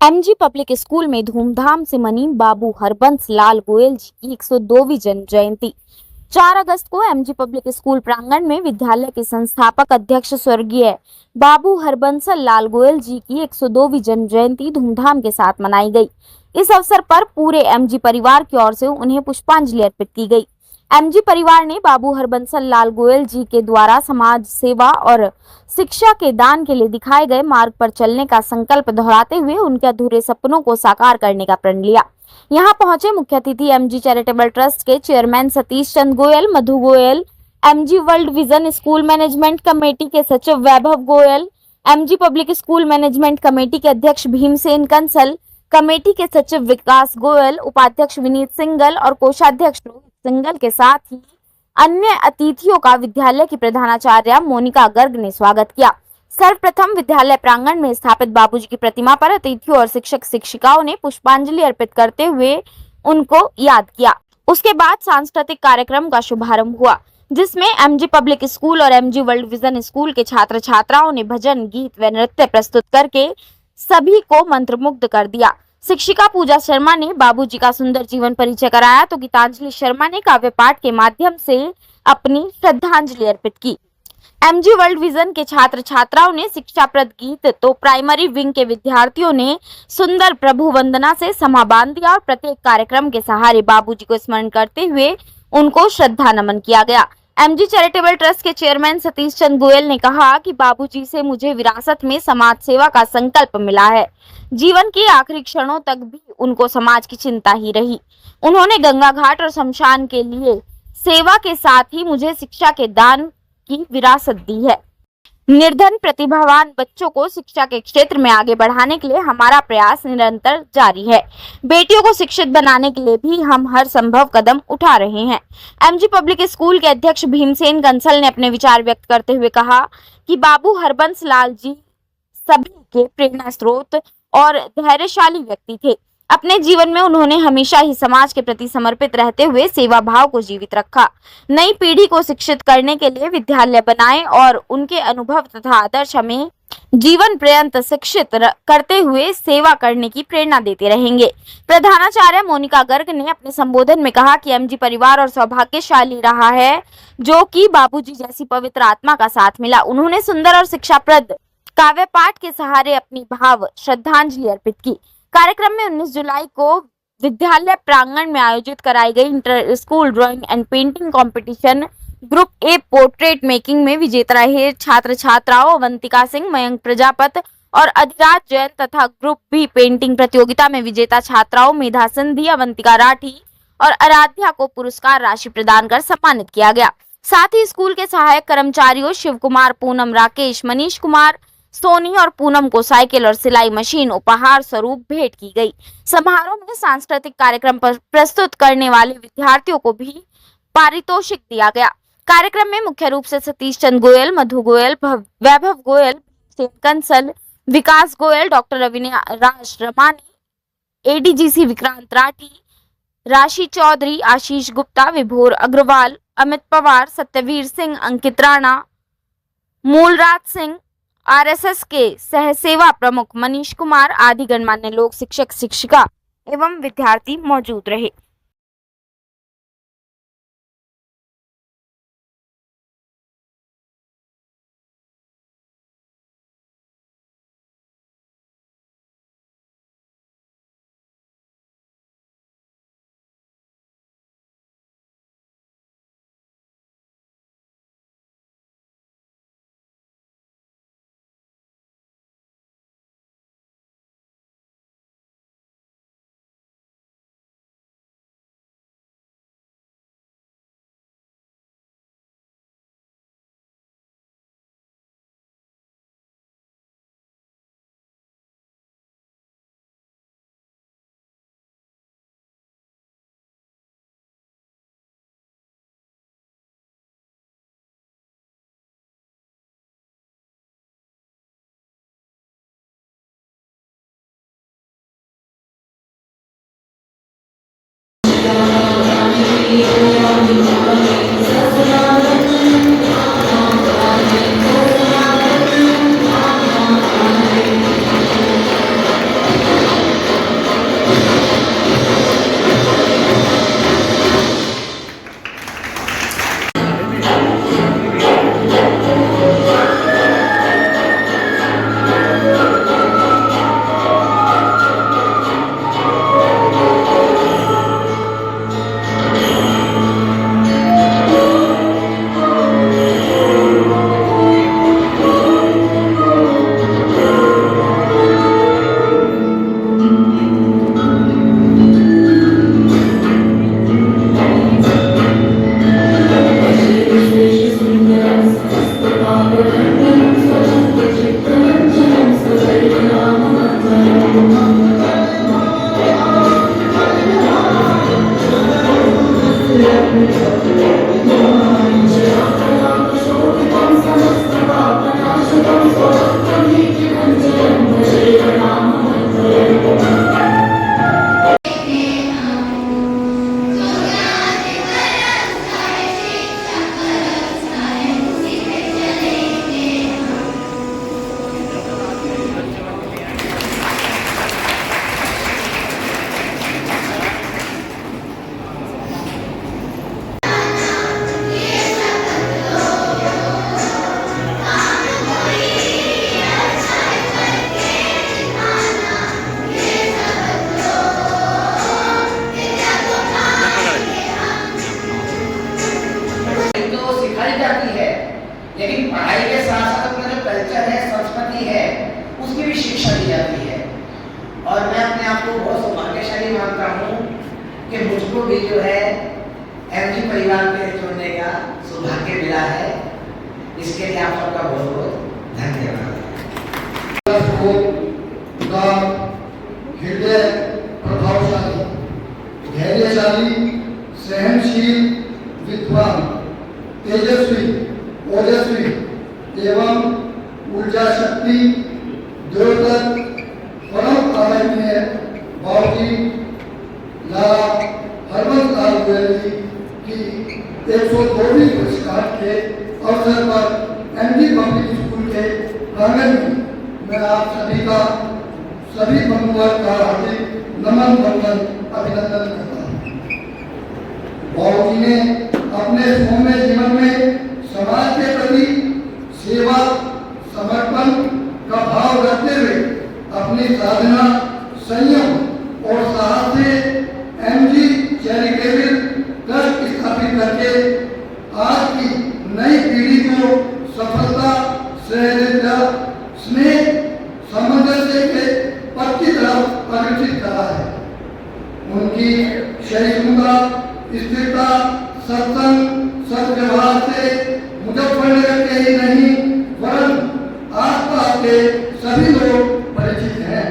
MG public school में धूमधाम से मनी बाबू हरबंस लाल गोयल जी की 102वीं जन्म जयंती। 4 अगस्त को एमजी पब्लिक स्कूल प्रांगण में विद्यालय के संस्थापक अध्यक्ष स्वर्गीय बाबू हरबंस लाल गोयल जी की 102वीं जन्म जयंती धूमधाम के साथ मनाई गई। इस अवसर पर पूरे एमजी परिवार की ओर से उन्हें पुष्पांजलि अर्पित की गई। एमजी परिवार ने बाबू हरबंसल लाल गोयल जी के द्वारा समाज सेवा और शिक्षा के दान के लिए दिखाए गए मार्ग पर चलने का संकल्प दोहराते हुए उनके अधूरे सपनों को साकार करने का प्रण लिया। यहाँ पहुंचे मुख्य अतिथि एमजी चैरिटेबल ट्रस्ट के chairman Satish Chand Goyal, Madhu Goyal, MG world vision school management committee के सचिव Vaibhav Goyal, MG public school management committee के अध्यक्ष भीमसेन कंसल, कमेटी के सचिव विकास गोयल, उपाध्यक्ष विनीत सिंगल और कोषाध्यक्ष रोहित सिंगल के साथ ही अन्य अतिथियों का विद्यालय की प्रधानाचार्य मोनिका गर्ग ने स्वागत किया। सर्वप्रथम विद्यालय प्रांगण में स्थापित बाबूजी की प्रतिमा पर अतिथियों और शिक्षक शिक्षिकाओं ने पुष्पांजलि अर्पित करते हुए उनको याद किया। उसके बाद सांस्कृतिक कार्यक्रम का शुभारंभ हुआ, जिसमें एमजी पब्लिक स्कूल और एमजी वर्ल्ड विजन स्कूल के छात्र छात्राओं ने भजन, गीत व नृत्य प्रस्तुत करके सभी को मंत्रमुग्ध कर दिया। शिक्षिका पूजा शर्मा ने बाबूजी का सुंदर जीवन परिचय कराया तो गीतांजलि शर्मा ने काव्य पाठ के माध्यम से अपनी श्रद्धांजलि अर्पित की। एमजी वर्ल्ड विजन के छात्र छात्राओं ने शिक्षाप्रद गीत तो प्राइमरी विंग के विद्यार्थियों ने सुंदर प्रभु वंदना से समा बांध दिया और प्रत्येक कार्यक्रम के सहारे बाबूजी को स्मरण करते हुए उनको श्रद्धा नमन किया गया। एमजी चैरिटेबल ट्रस्ट के चेयरमैन सतीश चंद गोयल ने कहा कि बाबूजी से मुझे विरासत में समाज सेवा का संकल्प मिला है। जीवन के आखिरी क्षणों तक भी उनको समाज की चिंता ही रही। उन्होंने गंगा घाट और शमशान के लिए सेवा के साथ ही मुझे शिक्षा के दान की विरासत दी है। निर्धन प्रतिभावान बच्चों को शिक्षा के क्षेत्र में आगे बढ़ाने के लिए हमारा प्रयास निरंतर जारी है। बेटियों को शिक्षित बनाने के लिए भी हम हर संभव कदम उठा रहे हैं। एमजी पब्लिक स्कूल के अध्यक्ष भीमसेन कंसल ने अपने विचार व्यक्त करते हुए कहा कि बाबू हरबंस लाल जी सभी के प्रेरणा स्रोत और धैर्यशाली व्यक्ति थे। अपने जीवन में उन्होंने हमेशा ही समाज के प्रति समर्पित रहते हुए सेवा भाव को जीवित रखा। नई पीढ़ी को शिक्षित करने के लिए विद्यालय बनाए और उनके अनुभव तथा आदर्श हमें जीवन पर्यंत शिक्षित करते हुए सेवा करने की प्रेरणा देते रहेंगे। प्रधानाचार्य मोनिका गर्ग ने अपने संबोधन में कहा कि एमजी परिवार और सौभाग्यशाली रहा है जो कि बाबूजी जैसी पवित्र आत्मा का साथ मिला। उन्होंने सुंदर और शिक्षाप्रद काव्य पाठ के सहारे अपनी भाव श्रद्धांजलि अर्पित की। कार्यक्रम में 19 जुलाई को विद्यालय प्रांगण में आयोजित कराई गई inter school drawing and painting competition group A portrait making में विजेता रहे छात्र छात्राओं अवंतिका सिंह, मयंक प्रजापत और अधिराज जैन तथा ग्रुप बी पेंटिंग प्रतियोगिता में विजेता छात्राओं मेधा सिंधी, अवंतिका राठी और आराध्या को पुरस्कार राशि प्रदान कर सम्मानित किया गया। साथ ही स्कूल के सहायक कर्मचारियों शिव कुमार, पूनम, राकेश, मनीष कुमार, सोनी और पूनम को साइकिल और सिलाई मशीन उपहार स्वरूप भेंट की गई। समारोह में सांस्कृतिक कार्यक्रम पर प्रस्तुत करने वाले विद्यार्थियों को भी पारितोषिक दिया गया। कार्यक्रम में मुख्य रूप से सतीश चंद गोयल, मधु गोयल, वैभव गोयल, कंसल, विकास गोयल, डॉक्टर अविनाश रमानी, एडीजीसी विक्रांत राठी, राशि चौधरी, आशीष गुप्ता, विभोर अग्रवाल, अमित पवार, सत्यवीर सिंह, अंकित राणा, मूलराज सिंह, आरएसएस के सह सेवा प्रमुख मनीष कुमार आदि गणमान्य लोग, शिक्षक शिक्षिका एवं विद्यार्थी मौजूद रहे। को बहुत सौभाग्यशाली मानता हूँ कि मुझको भी जो है एमजी परिवार में जुड़ने का सौभाग्य मिला है। इसके लिए आप सबका बहुत बहुत धन्यवाद। हृदय प्रभावशाली, धैर्यशाली, सहनशील, विद्वान, तेजस्वी, ओजस्वी एवं ऊर्जा शक्ति, द्योतक, परम आदरणीय बाबूजी लाला हरबंस लाल गोयल जी की 102वीं वर्षगांठ के अवसर पर एमजी पब्लिक स्कूल के प्रांगण में मैं आप सभी का, सभी बंधुवर्ग का हार्दिक नमन वंदन अभिनंदन करता हूँ। बाबूजी ने अपने सौम्य जीवन में समाज के प्रति सेवा, समर्पण का भाव रखते हुए अपनी साधना, संयम और साहस से एमजी चैरिटेबल ट्रस्ट स्थापित करके आज की नई पीढ़ी को सफलता, सहृदयता, स्नेह, सामंजस्य के पथ की तरफ अग्रसित करा है। उनकी सहिष्णुता, स्थिरता, सत्संग, सद्व्यवहार से मुजफ्फरनगर के ही नहीं वरन आसपास के सभी लोग परिचित हैं।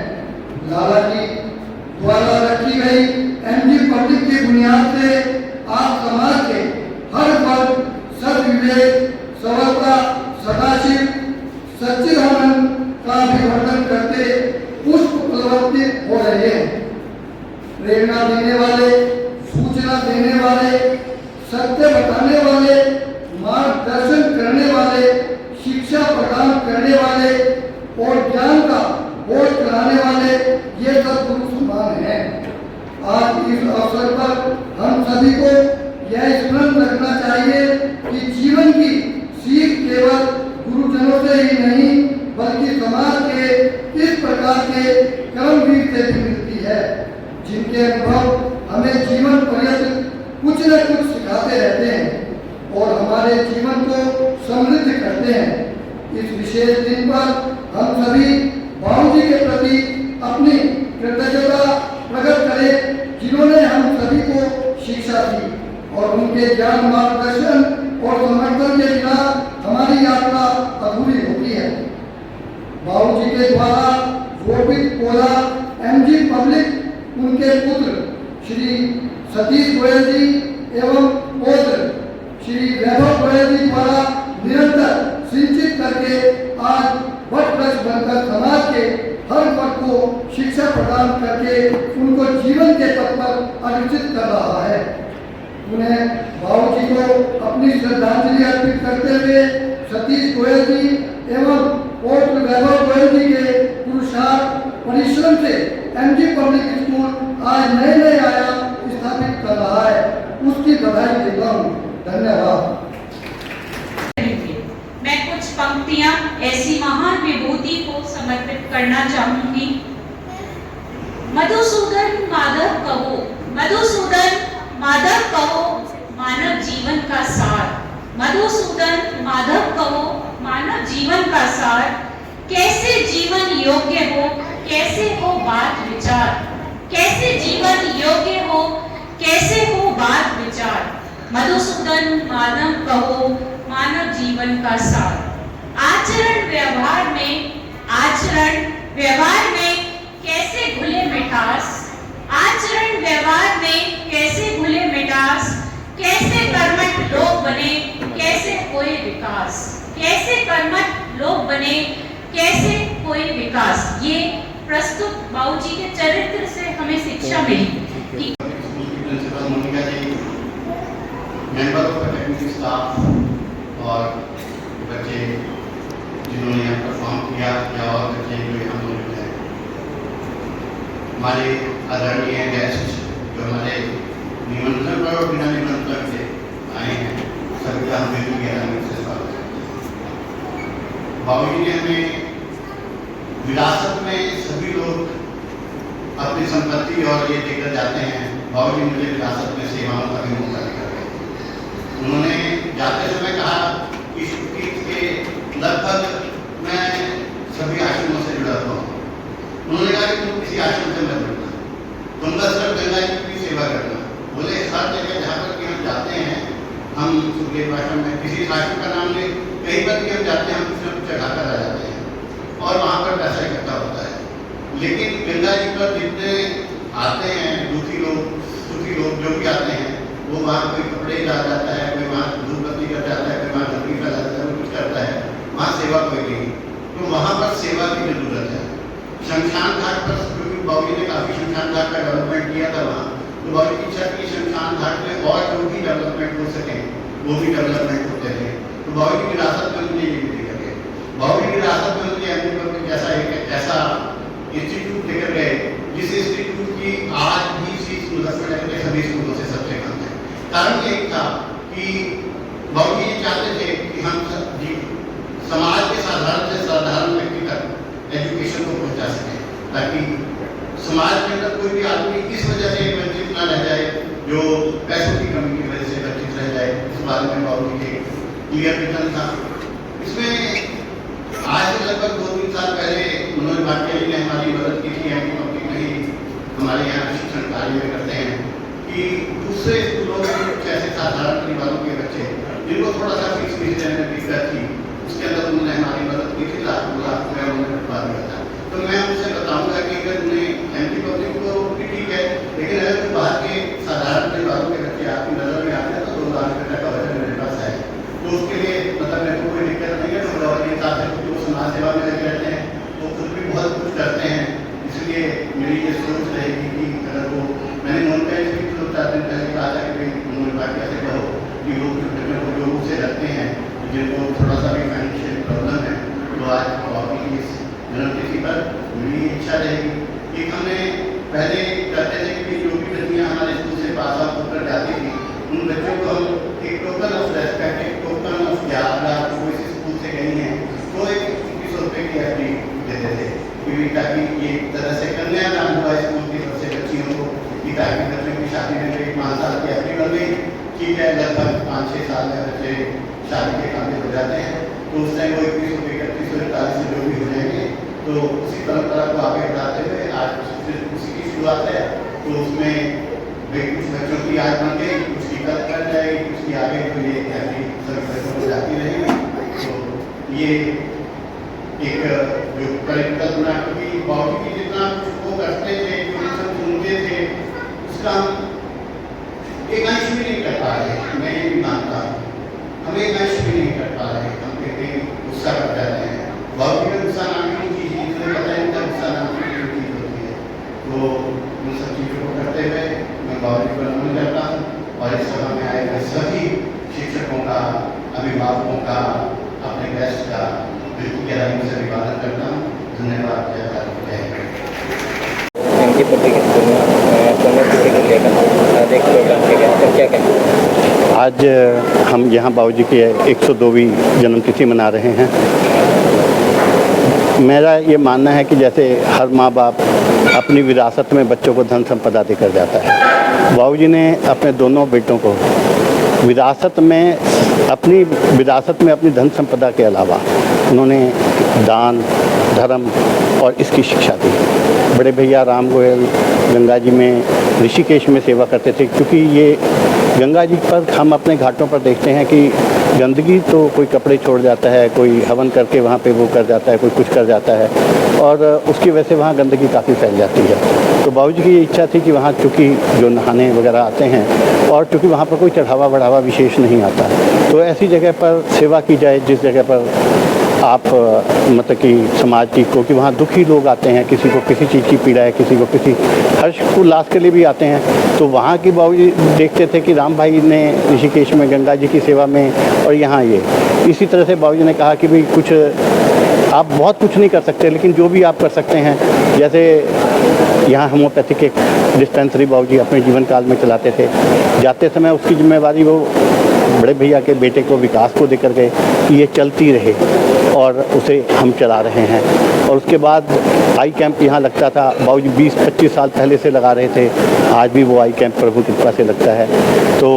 लाला जी द्वारा रखी गई एमजी पब्लिक की बुनियाद से आज समाज के हर वर्ग सद्विवेक, सरलता, सदाशिव, सच्चिदानंद का अभिवर्धन करते पुष्प प्रवर्तित हो रहे हैं। प्रेरणा देने वाले, सूचना देने वाले, सत्य बताने वाले, मार्गदर्शन करने वाले, शिक्षा प्रदान करने वाले और ज्ञान का बोझ कराने वाले ये सब गुरु समान हैं। आज इस अवसर पर हम सभी को यह स्मरण रखना चाहिए कि जीवन की सीख केवल गुरुजनों से ही नहीं बल्कि समाज के इस प्रकार के कर्मवीर से भी मिलती है, जिनके अनुभव हमें जीवन पर्यंत कुछ न कुछ सिखाते रहते हैं और हमारे जीवन को समृद्ध करते हैं। इस विशेष दिन पर हम सभी बाबूजी के प्रति अपनी कृतज्ञता प्रकट करें, जिन्होंने हम सभी को शिक्षा दी और उनके ज्ञान, मार्गदर्शन और समर्थन के बिना हमारी यात्रा अधूरी होती है। बाबूजी के द्वारा रोपित पौधा एमजी पब्लिक उनके पुत्र श्री सतीश गोयल जी एवं पौत्र श्री वैभव गोयल जी द्वारा निरंतर सिंचित करके आज वटवृक्ष बनकर समाज के हर वर्ग को शिक्षा प्रदान करके उनको जीवन के पथ पर अग्रसित कर रहा है। उन्हें बाबूजी को अपनी श्रद्धांजलि अर्पित करते हुए सतीश गोयल जी एवं पौत्र वैभव गोयल जी के पुरुषार्थ परिश्रम से एमजी पब्लिक स्कूल आज नए आयाम स्थापित कर रहा है, उसकी बधाई देता हूँ। धन्यवाद। मैं कुछ पंक्तियां ऐसी महान विभूति को समर्पित करना चाहूंगी। मधुसूदन माधव कहो, मधुसूदन माधव कहो, मानव जीवन का सार। मधुसूदन माधव कहो, मानव जीवन का सार। कैसे जीवन योग्य हो, कैसे हो बात विचार। कैसे जीवन योग्य हो, कैसे हो बात विचार। मधुसूदन माधव कहो, मानव जीवन का सार। आचरण व्यवहार में, आचरण व्यवहार में कैसे घुले मिठास। आचरण व्यवहार में कैसे घुले मिठास। कैसे कर्मठ लोग बने, कैसे कोई विकास। कैसे कर्मठ लोग बने, कैसे कोई विकास। ये प्रस्तुत बाबूजी के चरित्र से हमें शिक्षा मिली। मेंबर ऑफ टेक्निकल स्टाफ और बच्चे जिन्होंने यहाँ परफॉर्म किया या और बच्चे जो यहाँ मौजूद हैं, हमारे आदरणीय गेस्ट जो हमारे निमंत्रण पर और बिना निमंत्रण से आए हैं, सभी का हमें भी गहरा से स्वागत है। बाबूजी ने हमें विरासत में सभी लोग अपनी संपत्ति और ये देकर जाते हैं। बाबूजी मुझे विरासत में सेवाओं का भी मौका दिया। उन्होंने जाते समय कहा कि छुट्टी के लगभग मैं सभी आश्रमों से जुड़ा हुआ हूँ। उन्होंने कहा कि तुम किसी आश्रम से मत जुड़ना, पर जितने आते हैं दुखी लोग जो भी आते हैं, वो वहाँ कोई कपड़े ला जाता है, कोई वहाँ धूप बत्ती कर जाता है, कोई वहाँ गंदगी फैला जाता है, कुछ करता है, वहाँ सेवा कोई नहीं। तो वहाँ पर सेवा की जरूरत है। शमशान घाट पर क्योंकि बाबूजी ने काफ़ी शमशान घाट का डेवलपमेंट किया था वहाँ, तो बाबूजी की इच्छा की शमशान घाट में और जो भी डेवलपमेंट हो सके वो भी डेवलपमेंट होते थे। तो बाबूजी की विरासत में मुझे ये भी लेकर गए, बाबूजी की विरासत में मुझे एमजी पब्लिक जैसा एक ऐसा इंस्टीट्यूट लेकर गए जिस इंस्टीट्यूट की आज भी फीस मुजफ्फरनगर के सभी स्कूलों से सबसे कम है। कारण एक था कि बाबूजी ये चाहते थे कि हम समाज के साधारण से साधारण व्यक्ति तक एजुकेशन को पहुंचा सकें, ताकि समाज के अंदर कोई भी आदमी इस वजह से वंचित न रह जाए जो पैसों की कमी की वजह से वंचित रह जाए। इस बारे में बाबूजी के क्लियर विजन था। इसमें आज से लगभग 2-3 साल पहले मनोज भाटिया जी ने हमारी मदद की थी। एमपी पब्लिक में ही हमारे यहाँ शिक्षण कार्य करते हैं कि दूसरे स्कूलों में कुछ ऐसे साधारण परिवारों के बच्चे जिनको थोड़ा सा फीस देने में दिक्कत थी, उसके अंदर उन्होंने हमारी मदद की थी। लाख रुपया उन्होंने बता दिया था। तो मैं उनसे बताऊंगा कि अगर उन्हें एमपी पब्लिक को भी ठीक है, लेकिन अगर कोई बाहर के साधारण परिवारों के बच्चे आपकी नज़र में आते हैं तो 2 लाख रुपये का बजट मेरे पास है, तो उसके लिए मतलब मेरे को कोई दिक्कत नहीं है। तो और के साथ जो समाज सेवा में लगे रहते हैं वो खुद भी बहुत कुछ करते हैं। इसलिए मेरी ये सोच रहेगी कि अगर वो मैंने मोहन भी 4 दिन पहले कहा था कि भाई मनोज भाटिया से कहो कि लोग जो से रखते हैं जिनको थोड़ा सा भी फाइनेंशियल प्रॉब्लम है, तो आज बाबू की इस जन्मतिथि पर मेरी इच्छा रहेगी कि हमने पहले करते थे कि जो भी बच्चियाँ हमारे स्कूल से पास आउट होकर जाती थी उन बच्चों को हम एक टोकन ऑफ रेस्पेक्ट, एक टोकन ऑफ याद, कोई इस स्कूल से गई हैं तो एक 2100 रुपये की एफडी देते थे, क्योंकि ताकि ये तरह से कन्यादान हुआ स्कूल की तरफ से बच्चियों को कि ताकि बच्चों की शादी में 1-5 साल की एफडी बन गई, ठीक है, लगभग 5-6 साल में बच्चे शादी के काबिल हो जाते हैं, तो उस टाइम वो 2100, 3100, 4100 से जो भी हो जाएंगे। तो उसी परंपरा को आगे बढ़ाते हुए आज उसी की शुरुआत है। तो उसमें कुछ बच्चों की आज बन गई, कुछ की कल कर जाएगी, कुछ की आगे तो ये सभी बच्चों को जाती रहेगी। तो ये एक जो परिकल्पना, क्योंकि बाबू की जितना वो करते थे, जो सब सुनते थे, उसका हम एक अंश भी नहीं कर पा रहे। मैं ये भी मानता हूँ हम एक अंश भी नहीं कर पा रहे। हम कहते गुस्सा कर जाते हैं। बाबू का गुस्सा नाम की चीज़, मुझे पता है इनका गुस्सा नाम की जो चीज़ होती है। तो उन सब चीज़ों को करते हुए मैं बाबू को नमन करता हूँ और इस सभा में आए सभी शिक्षकों का, अभिभावकों का, अपने गेस्ट का बिल्कुल गहराई से अभिवादन करता हूँ। धन्यवाद। जय भारत, जय हिंद। एमजी पब्लिक स्कूल में पुण्यतिथि को लेकर एक प्रोग्राम किया गया, तो क्या कहें? आज हम यहाँ बाबूजी की 102वीं जन्मतिथि मना रहे हैं। मेरा ये मानना है कि जैसे हर माँ बाप अपनी विरासत में बच्चों को धन संपदा देकर जाता है, बाबूजी ने अपने दोनों बेटों को विरासत में अपनी धन संपदा के अलावा उन्होंने दान, धर्म और इसकी शिक्षा दी। बड़े भैया राम गोयल गंगा जी में, ऋषिकेश में सेवा करते थे, क्योंकि ये गंगा जी पर हम अपने घाटों पर देखते हैं कि गंदगी तो कोई कपड़े छोड़ जाता है, कोई हवन करके वहाँ पे वो कर जाता है, कोई कुछ कर जाता है और उसकी वजह से वहाँ गंदगी काफ़ी फैल जाती है। तो बाबूजी की ये इच्छा थी कि वहाँ चूँकि जो नहाने वगैरह आते हैं और चूँकि वहाँ पर कोई चढ़ावा बढ़ावा विशेष नहीं आता, तो ऐसी जगह पर सेवा की जाए जिस जगह पर आप मतलब कि समाज की, क्योंकि वहाँ दुखी लोग आते हैं, किसी को किसी चीज़ की पीड़ा है, किसी को किसी हर्ष उल्लास के लिए भी आते हैं। तो वहाँ की बाबूजी देखते थे कि राम भाई ने ऋषिकेश में गंगा जी की सेवा में और यहाँ ये, इसी तरह से बाबूजी ने कहा कि भाई कुछ आप बहुत कुछ नहीं कर सकते, लेकिन जो भी आप कर सकते हैं, जैसे यहाँ होम्योपैथिक एक डिस्पेंसरी बाबूजी अपने जीवन काल में चलाते थे। जाते समय उसकी जिम्मेवारी वो बड़े भैया के बेटे को विकास को देकर गए कि ये चलती रहे और उसे हम चला रहे हैं। और उसके बाद आई कैंप यहाँ लगता था, बाबूजी 20-25 साल पहले से लगा रहे थे, आज भी वो आई कैंप प्रभु कृपा से लगता है। तो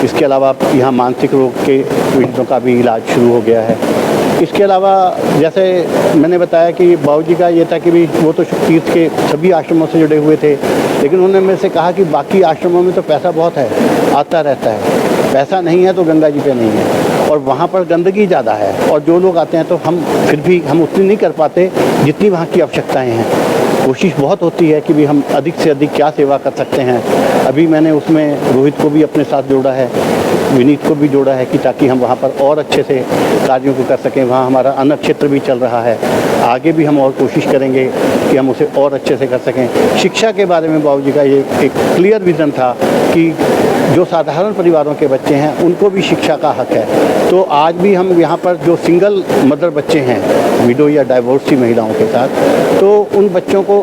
इसके अलावा यहाँ मानसिक रोग के पीड़ितों का भी इलाज शुरू हो गया है। इसके अलावा जैसे मैंने बताया कि बाबूजी का ये था कि भी वो तो तीर्थ के सभी आश्रमों से जुड़े हुए थे, लेकिन उन्होंने मेरे से कहा कि बाकी आश्रमों में तो पैसा बहुत है, आता रहता है, पैसा नहीं है तो गंगा जी पे नहीं है, और वहाँ पर गंदगी ज़्यादा है, और जो लोग आते हैं तो हम फिर भी हम उतनी नहीं कर पाते जितनी वहाँ की आवश्यकताएँ हैं। कोशिश बहुत होती है कि भी हम अधिक से अधिक क्या सेवा कर सकते हैं। अभी मैंने उसमें रोहित को भी अपने साथ जोड़ा है, विनीत को भी जोड़ा है कि ताकि हम वहाँ पर और अच्छे से कार्यों को कर सकें। वहाँ हमारा अन्न क्षेत्र भी चल रहा है, आगे भी हम और कोशिश करेंगे कि हम उसे और अच्छे से कर सकें। शिक्षा के बारे में बाबूजी का ये एक क्लियर विज़न था कि जो साधारण परिवारों के बच्चे हैं उनको भी शिक्षा का हक है। तो आज भी हम यहाँ पर जो सिंगल मदर बच्चे हैं, विडो या डाइवोर्सी महिलाओं के साथ, तो उन बच्चों को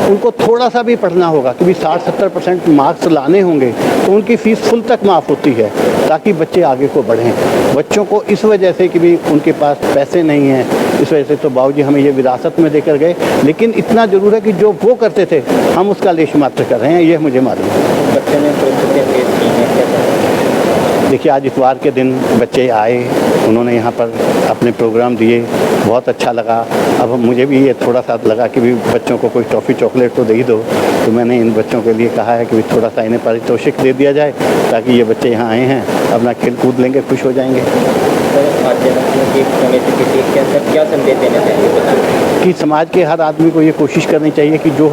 उनको थोड़ा सा भी पढ़ना होगा कि भी 60-70% मार्क्स लाने होंगे तो उनकी फ़ीस फुल तक माफ़ होती है, ताकि बच्चे आगे को बढ़ें। बच्चों को इस वजह से कि भी उनके पास पैसे नहीं हैं, इस वजह से तो बाबूजी हमें ये विरासत में देकर गए, लेकिन इतना ज़रूर है कि जो वो करते थे हम उसका लेश मात्र कर रहे हैं, ये मुझे मालूम है। बच्चे ने परिस्थितियाँ फेस की हैं, कैसा? देखिए, आज इतवार के दिन बच्चे आए, उन्होंने यहाँ पर अपने प्रोग्राम दिए, बहुत अच्छा लगा। अब मुझे भी ये थोड़ा सा लगा कि भी बच्चों को कोई टॉफ़ी चॉकलेट तो दे ही दो, तो मैंने इन बच्चों के लिए कहा है कि भी थोड़ा सा इन्हें पारितोषिक दे दिया जाए, ताकि ये बच्चे यहाँ आए हैं, अपना खेल कूद लेंगे, खुश हो जाएंगे। क्या संदेश देना चाहिए बच्चों कि समाज के हर आदमी को ये कोशिश करनी चाहिए कि जो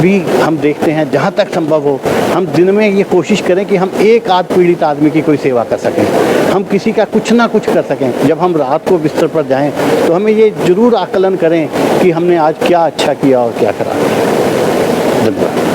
भी हम देखते हैं, जहाँ तक संभव हो, हम दिन में ये कोशिश करें कि हम एक आध पीड़ित आदमी की कोई सेवा कर सकें, हम किसी का कुछ ना कुछ कर सकें। जब हम रात को बिस्तर पर जाएं तो हमें ये ज़रूर आकलन करें कि हमने आज क्या अच्छा किया और क्या खराब किया। धन्यवाद।